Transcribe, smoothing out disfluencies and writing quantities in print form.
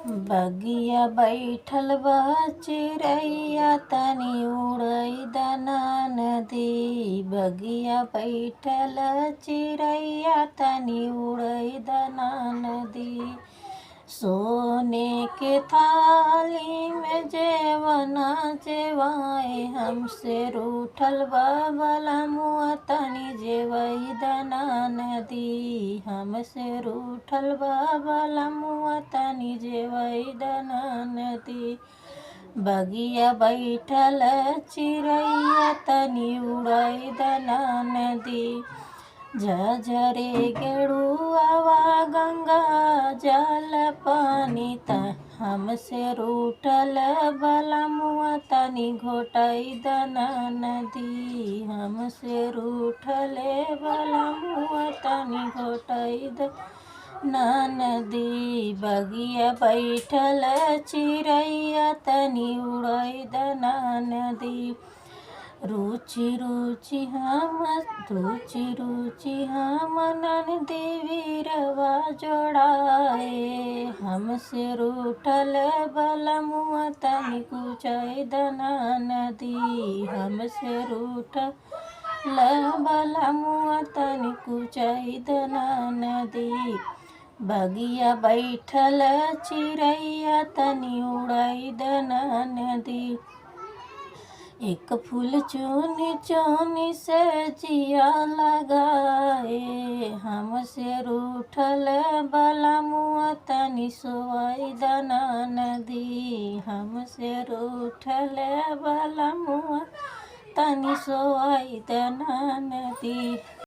बगिया बैठल बा चिरैया तनी उड़ई दना नदी। बगिया बैठल चिरैया तनी उड़ई दना नदी। सोने के थाली में जेवना जेवाए हमसे रूठल बाबला मुआ तनी जेवई दना नदी। हमसे रूठल बाबला मुआ तनी जेवई दना नदी। बगिया बैठल चिरैया तनी उड़ई दना नदी। झझरे गेड़ुआवा गंगा जल पानी त हमसे रूठल बलमुआ तनी घोटई दना नदी। हमसे रूठल बलमुआ तनी घोटई दना नदी। बगिया बैठल चिरैया तनी उड़ई दना नदी। रुचि रुचि हम ननदी वीरवा जोड़ाए। हमसे रूठल बलमुआ तनी कुचई दना नदी। हमसे रूठल बलमुआ तनी कुचई दना नदी। बगिया बैठल चिरैया तनी उड़ई दना नदी। एक फूल चुनी चुनी से जिया लगाए। हमसे रूठल बलमुआ तनी सोई दना नदी। हमसे रूठल बलमुआ तनी सोई दना नदी।